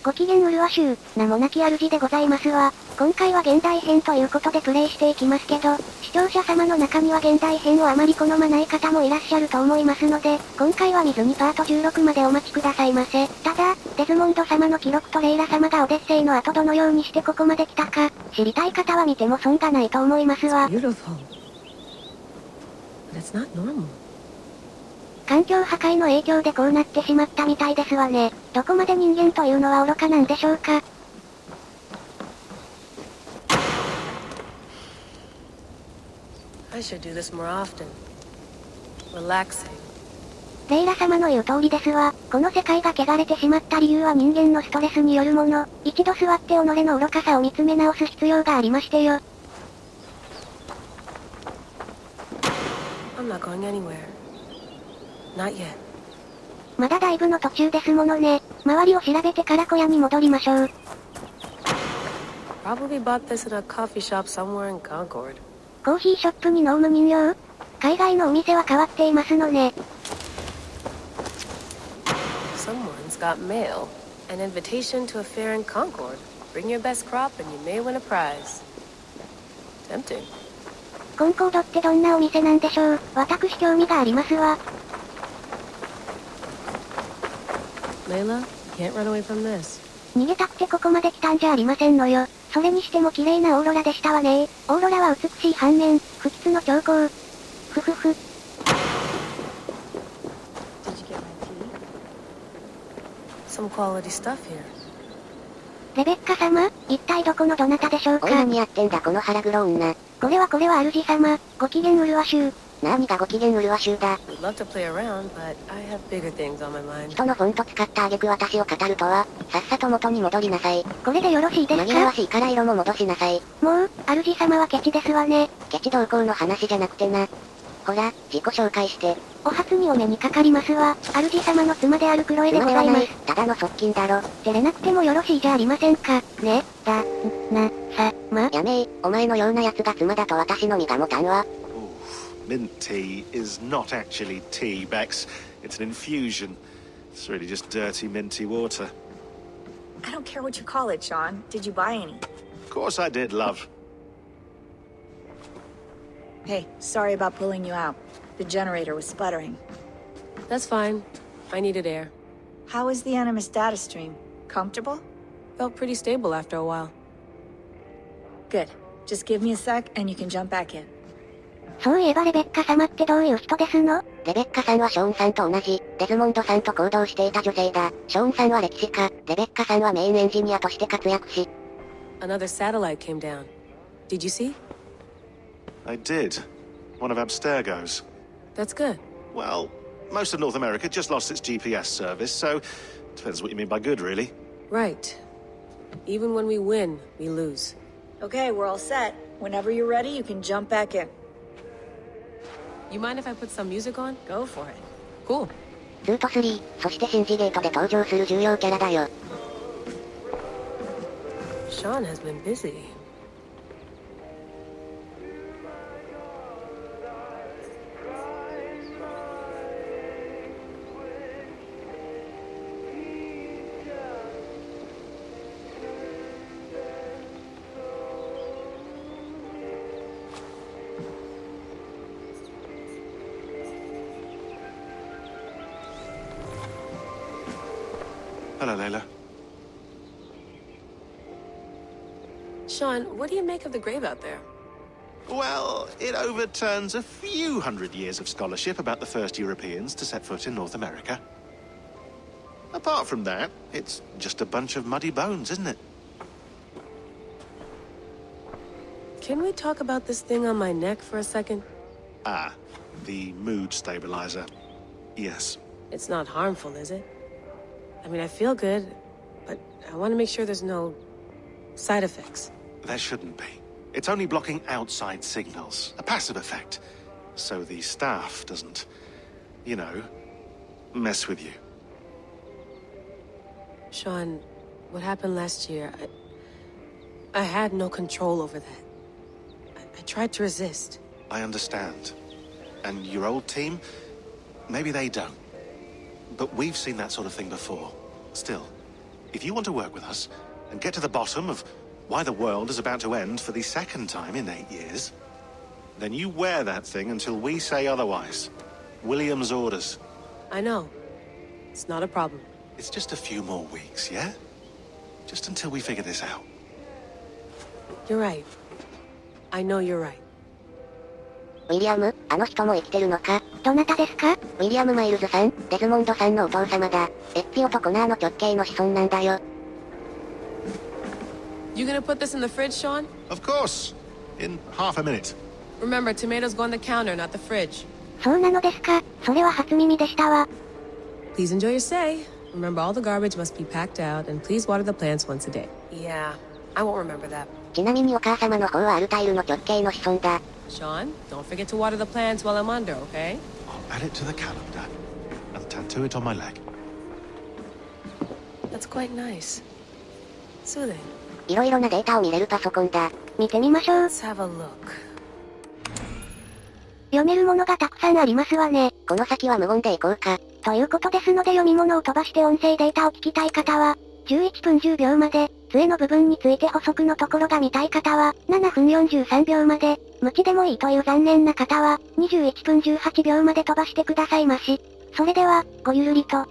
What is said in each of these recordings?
ご機嫌うるわしゅう、名もなき主でございますわ。今回は現代編ということでプレイしていきますけど、視聴者様の中には現代編をあまり好まない方もいらっしゃると思いますので、今回は見ずにパート16までお待ちくださいませ。ただ、デズモンド様の記録とレイラ様がオデッセイの後どのようにしてここまで来たか、知りたい方は見ても損がないと思いますわ。環境破壊の影響でこうなってしまったみたいですわね。どこまで人間というのは愚かなんでしょうか。レイラ様の言う通りですわ。この世界が汚れてしまった理由は人間のストレスによるもの。一度座って己の愚かさを見つめ直す必要がありましてよ。まだだいぶの途中ですものね。周りを調べてから小屋に戻りましょう。コーヒーショップに飲む人形？海外のお店は変わっていますのね。Someone's got mail. An invitation to a fair in Concord. Bring your best crop and you may win a prize. Tempting. コンコードってどんなお店なんでしょう？私興味がありますわ。Layla, you can't run away from this. 逃げたくてここまで来たんじゃありませんのよ。それにしても綺麗なオーロラでしたわね。オーロラは美しい反面、不吉の兆候。ふふふ。Some quality stuff here. レベッカ様、一体どこのどなたでしょうか？何やってんだこの腹黒女。これは主様、ご機嫌うるわしゅう。何がご機嫌うるわしゅうだ。We'd love to play around, but I have bigger things on my mind. 人のフォント使った挙句私を語るとは、さっさと元に戻りなさい。これでよろしいですか？紛らわしいから色も戻しなさい。もう、主様はケチですわね。ケチ同行の話じゃなくてな。ほら、自己紹介して。お初にお目にかかりますわ。主様の妻であるクロエでございます。ただの側近だろ。照れなくてもよろしいじゃありませんか。ね、やめい、お前のような奴が妻だと私の身が持たんわ。Mint tea is not actually tea, Bex. It's an infusion. It's really just dirty, minty water. I don't care what you call it, Sean. Did you buy any? Of course I did, love. Hey, sorry about pulling you out. The generator was sputtering. That's fine. I needed air. How is the Animus data stream? Comfortable? Felt pretty stable after a while. Good. Just give me a sec and you can jump back in. そういえばレベッカ様ってどういう人ですの？レベッカさんはショーンさんと同じ、デズモンドさんと行動していた女性だ。ショーンさんは歴史家、レベッカさんはメインエンジニアとして活躍し。Another satellite came down. Did you see? I did. One of Abstergo's. That's good. Well, most of North America just lost its GPS service, so depends what you mean by good, really. Right. Even when we win, we lose. Okay, we're all set. Whenever you're ready, you can jump back in. You mind if I put some music on? Go for it. Cool. 2と3、そしてシンジゲートで登場する重要キャラだよ。Sean has been busy. Hello, Layla. Sean, what do you make of the grave out there? Well, it overturns a few hundred years of scholarship about the first Europeans to set foot in North America. Apart from that, it's just a bunch of muddy bones, isn't it? Can we talk about this thing on my neck for a second? Ah, the mood stabilizer. Yes. It's not harmful, is it? I mean, I feel good, but I want to make sure there's no side effects. There shouldn't be. It's only blocking outside signals, a passive effect. So the staff doesn't, you know, mess with you. Sean, what happened last year, I had no control over that. I tried to resist. I understand. And your old team, maybe they don't. But we've seen that sort of thing before. Still, if you want to work with us and get to the bottom of why the world is about to end for the second time in 8 years, then you wear that thing until we say otherwise. William's orders. I know. It's not a problem. It's just a few more weeks, yeah? Just until we figure this out. You're right. I know you're right. ウィリアム、あの人も生きてるのか？どなたですか？ウィリアム・マイルズさん、デズモンドさんのお父様だ。エッピオとコナーの直系の子孫なんだよ。You gonna put this in the fridge, Sean? Of course. In half a minute. Remember, tomatoes go on the counter, not the fridge. そうなのですか？それは初耳でしたわ。 Please enjoy your stay. Remember, all the garbage must be packed out, and please water the plants once a day. Yeah, I won't remember that. ちなみにお母様の方はアルタイルの直系の子孫だ。Sean, don't forget to water the plants while I'm under, okay? I'll add it to the calendar and tattoo it on my leg. That's quite nice. Soothing. いろいろなデータを見れるパソコンだ。見てみましょう。 Let's have a look. 読めるものがたくさんありますわね。この先は無言でいこうか。ということですので読み物を飛ばして音声データを聞きたい方は、11分10秒まで、杖の部分について補足のところが見たい方は、7分43秒まで、無知でもいいという残念な方は、21分18秒まで飛ばしてくださいまし。それでは、ごゆるりと。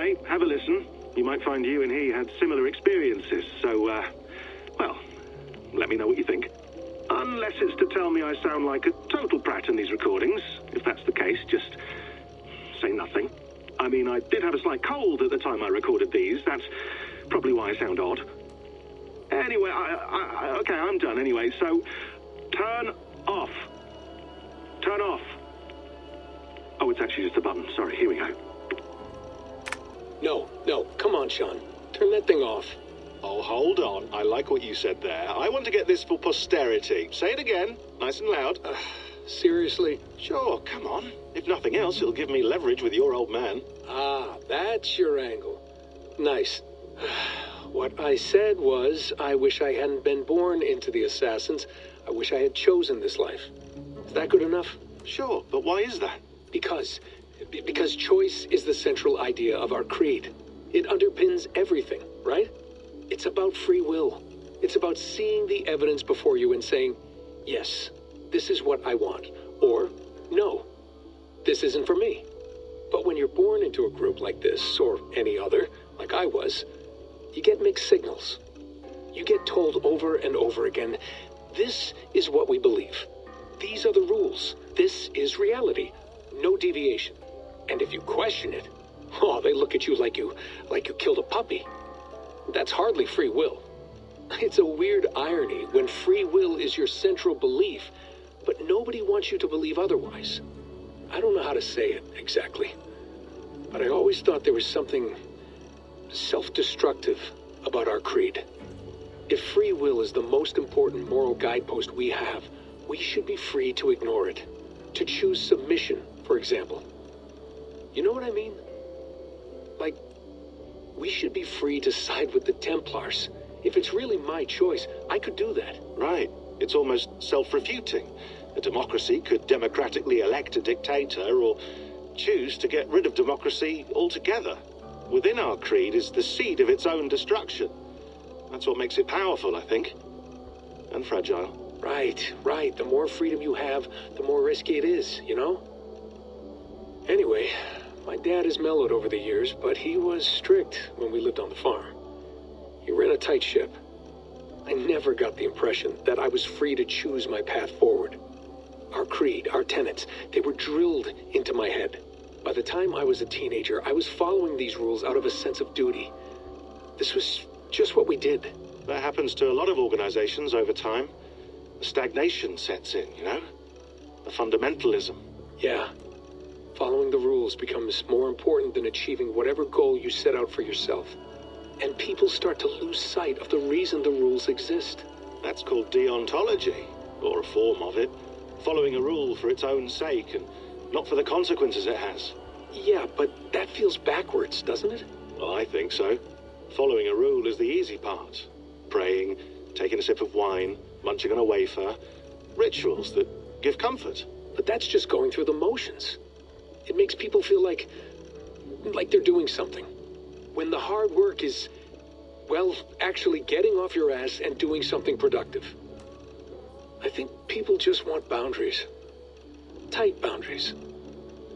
Anyway, have a listen. You might find you and he had similar experiences, so, well, let me know what you think. Unless it's to tell me I sound like a total prat in these recordings. If that's the case, just say nothing. I mean, I did have a slight cold at the time I recorded these. That's probably why I sound odd. Anyway, okay, I'm done anyway, so turn off. Turn off. Oh, it's actually just a button. Sorry, here we go. No, come on, Sean. Turn that thing off. Oh, hold on. I like what you said there. I want to get this for posterity. Say it again, nice and loud. Seriously? Sure, come on. If nothing else, it'll give me leverage with your old man. Ah, that's your angle. Nice. What I said was, I wish I hadn't been born into the Assassins. I wish I had chosen this life. Is that good enough? Sure, but why is that? Because choice is the central idea of our creed. It underpins everything, right? It's about free will. It's about seeing the evidence before you and saying, yes, this is what I want, or no, this isn't for me. But when you're born into a group like this, or any other, like I was, you get mixed signals. You get told over and over again, this is what we believe. These are the rules. This is reality. No deviation. And if you question it, oh, they look at you like you killed a puppy. That's hardly free will. It's a weird irony when free will is your central belief, but nobody wants you to believe otherwise. I don't know how to say it exactly, but I always thought there was something self-destructive about our creed. If free will is the most important moral guidepost we have, we should be free to ignore it. To choose submission, for example. You know what I mean? Like, we should be free to side with the Templars. If it's really my choice, I could do that. Right. It's almost self-refuting. A democracy could democratically elect a dictator or choose to get rid of democracy altogether. Within our creed is the seed of its own destruction. That's what makes it powerful, I think. And fragile. Right. The more freedom you have, the more risky it is, you know? Anyway, my dad has mellowed over the years, but he was strict when we lived on the farm. He ran a tight ship. I never got the impression that I was free to choose my path forward. Our creed, our tenets, they were drilled into my head. By the time I was a teenager, I was following these rules out of a sense of duty. This was just what we did. That happens to a lot of organizations over time. Stagnation sets in, you know? The fundamentalism. Yeah. Following the rules becomes more important than achieving whatever goal you set out for yourself. And people start to lose sight of the reason the rules exist. That's called deontology, or a form of it. Following a rule for its own sake and not for the consequences it has. Yeah, but that feels backwards, doesn't it? Well, I think so. Following a rule is the easy part. Praying, taking a sip of wine, munching on a wafer. Rituals that give comfort. But that's just going through the motions. It makes people feel like they're doing something. When the hard work is, well, actually getting off your ass and doing something productive. I think people just want boundaries. Tight boundaries.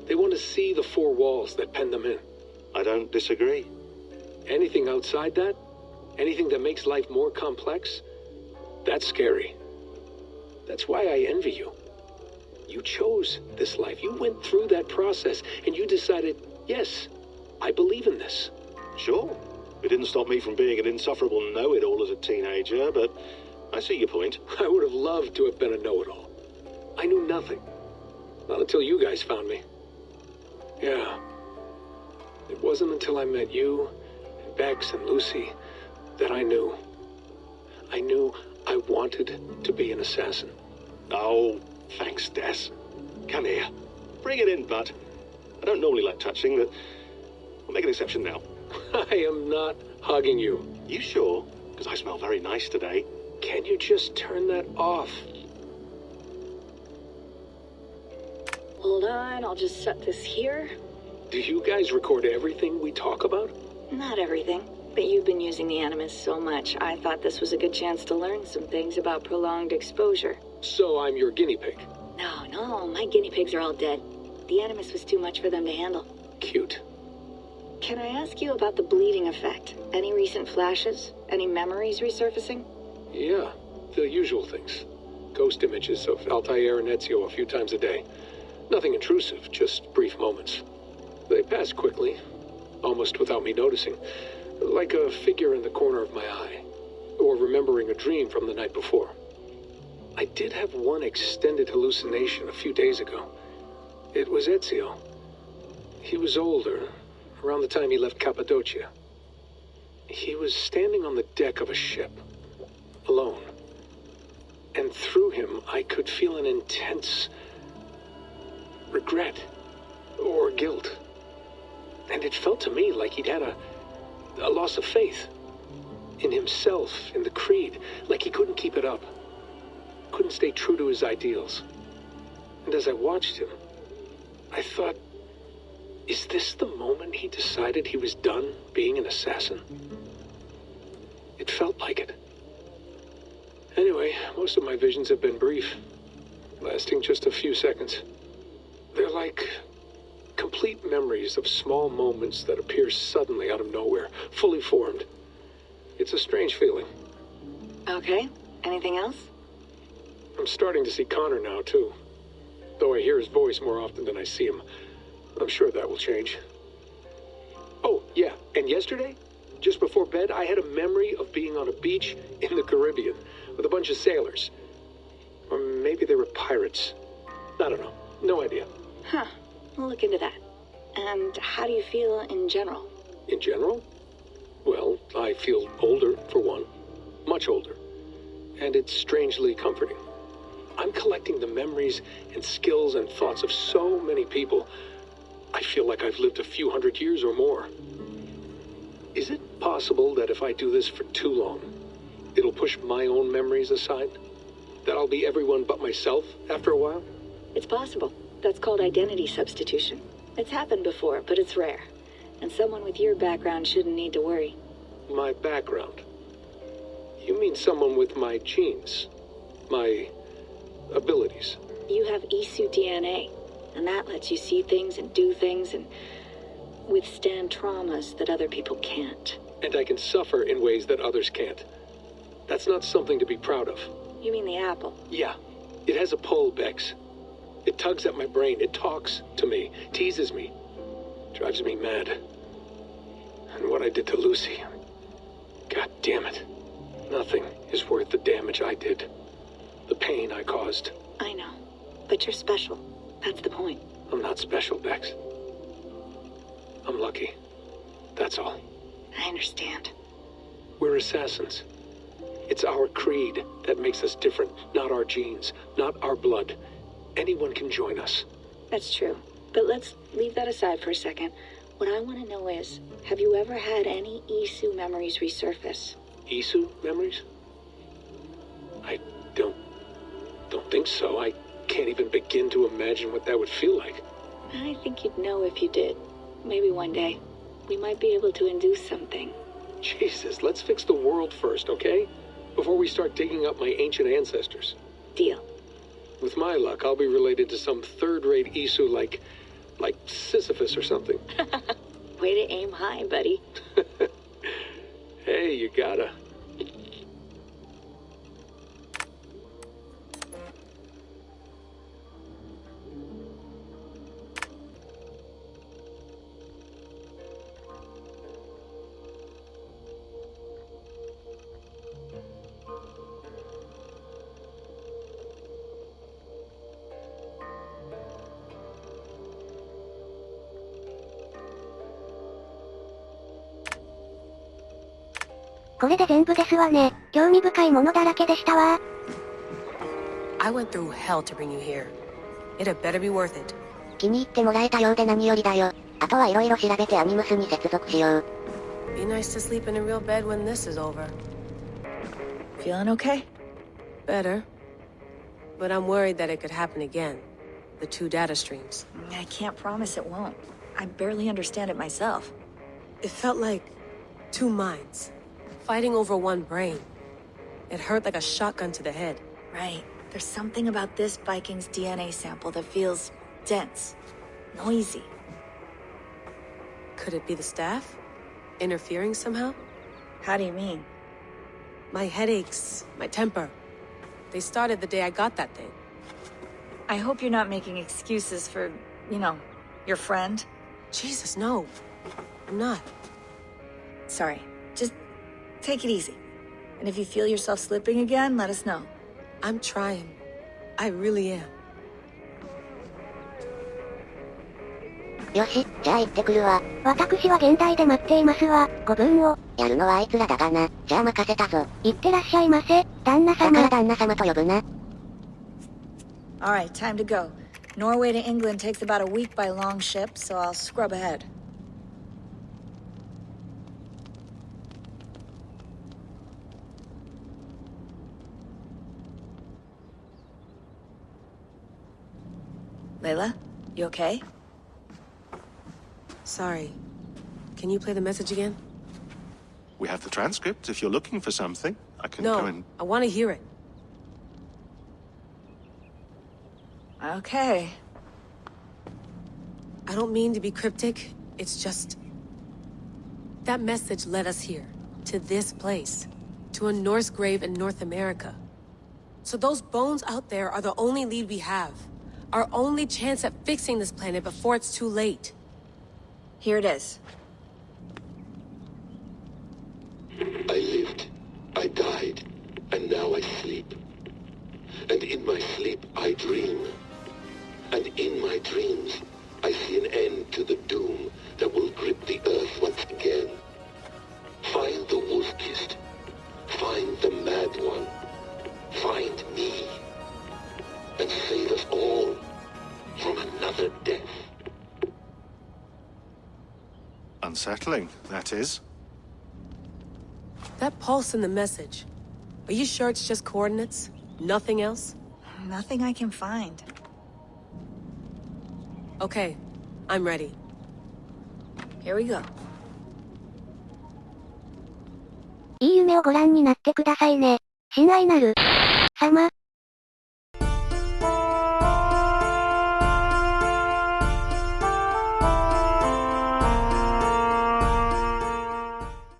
They want to see the four walls that pen them in. I don't disagree. Anything outside that, anything that makes life more complex, that's scary. That's why I envy you. You chose this life. You went through that process, and you decided, yes, I believe in this. Sure. It didn't stop me from being an insufferable know-it-all as a teenager, but I see your point. I would have loved to have been a know-it-all. I knew nothing. Not until you guys found me. Yeah. It wasn't until I met you, and Bex and Lucy, that I knew. I knew I wanted to be an assassin. Oh, thanks, Des. Come here. Bring it in, bud. I don't normally like touching, but we'll make an exception now. I am not hugging you. You sure? Because I smell very nice today. Can you just turn that off? Hold on, I'll just set this here. Do you guys record everything we talk about? Not everything, but you've been using the Animus so much, I thought this was a good chance to learn some things about prolonged exposure. So I'm your guinea pig. No, my guinea pigs are all dead. The Animus was too much for them to handle. Cute. Can I ask you about the bleeding effect? Any recent flashes? Any memories resurfacing? Yeah, the usual things. Ghost images of Altair and Ezio a few times a day. Nothing intrusive, just brief moments. They pass quickly, almost without me noticing. Like a figure in the corner of my eye. Or remembering a dream from the night before. I did have one extended hallucination a few days ago. It was Ezio. He was older, around the time he left Cappadocia. He was standing on the deck of a ship, alone. And through him, I could feel an intense regret or guilt. And it felt to me like he'd had a loss of faith in himself, in the creed, like he couldn't keep it up, couldn't stay true to his ideals. And as I watched him, I thought, is this the moment he decided he was done being an assassin? It felt like it. Anyway, most of my visions have been brief, lasting just a few seconds. They're like complete memories of small moments that appear suddenly out of nowhere, fully formed. It's a strange feeling. Okay. Anything else? I'm starting to see Connor now, too. Though I hear his voice more often than I see him. I'm sure that will change. Oh, yeah, and yesterday, just before bed, I had a memory of being on a beach in the Caribbean with a bunch of sailors. Or maybe they were pirates. I don't know. No idea. Huh. We'll look into that. And how do you feel in general? In general? Well, I feel older, for one. Much older. And it's strangely comforting. I'm collecting the memories and skills and thoughts of so many people. I feel like I've lived a few hundred years or more. Is it possible that if I do this for too long, it'll push my own memories aside? That I'll be everyone but myself after a while? It's possible. That's called identity substitution. It's happened before, but it's rare. And someone with your background shouldn't need to worry. My background? You mean someone with my genes? My abilities? You have Isu DNA, and that lets you see things and do things and withstand traumas that other people can't. And I can suffer in ways that others can't. That's not something to be proud of. You mean the apple? Yeah. It has a pull, Bex. It tugs at my brain. It talks to me. Teases me. Drives me mad. And what I did to Lucy... God damn it. Nothing is worth the damage I did. The pain I caused. I know. But you're special. That's the point. I'm not special, Bex. I'm lucky. That's all. I understand. We're assassins. It's our creed that makes us different, not our genes, not our blood. Anyone can join us. That's true. But let's leave that aside for a second. What I want to know is, have you ever had any Isu memories resurface? Isu memories? I don't think so. I can't even begin to imagine what that would feel like. I think you'd know if you did. Maybe one day. We might be able to induce something. Jesus, let's fix the world first, okay? Before we start digging up my ancient ancestors. Deal. With my luck, I'll be related to some third-rate Isu like Sisyphus or something. Way to aim high, buddy. Hey, you gotta.これで全部ですわね。興味深いものだらけでしたわ。I went through hell to bring you here. It had better be worth it. 気に入ってもらえたようで何よりだよ。あとは色々調べてアニムスに接続しよう。Be nice to sleep in a real bed when this is over. Feeling okay? Better. But I'm worried that it could happen again. The two data streams. I can't promise it won't. I barely understand it myself. It felt like two minds, fighting over one brain. It hurt like a shotgun to the head. Right. There's something about this Viking's DNA sample that feels dense, noisy. Could it be the staff? Interfering somehow? How do you mean? My headaches, my temper. They started the day I got that thing. I hope you're not making excuses for, your friend. Jesus, no. I'm not. Sorry. Just take it easy. And if you feel yourself slipping again, let us know. I'm trying. I really am. よし、じゃあ行ってくるわ。私は現代で待っていますわ。ご分を。やるのはあいつらだがな。じゃあ任せたぞ。いってらっしゃいませ、旦那だから様。旦那様と呼ぶな。Alright, time to go. Norway to England takes about a week by long ship, so I'll scrub ahead. Layla, you okay? Sorry. Can you play the message again? We have the transcript if you're looking for something. I can No, go and... I want to hear it. Okay. I don't mean to be cryptic. It's just... That message led us here. To this place. To a Norse grave in North America. So those bones out there are the only lead we have. Our only chance at fixing this planet before it's too late. Here it is. I lived, I died, and now I sleep. And in my sleep I dream. And in my dreams I see an end to the doom that will grip the earth once again. Find the wolf-kissed. Find the mad one. Find me. And save us all from another death. Unsettling, that is. That pulse in the message. Are you sure it's just coordinates? Nothing else? Nothing I can find. Okay, I'm ready. Here we go. いい夢をご覧になってくださいね。親愛なる様。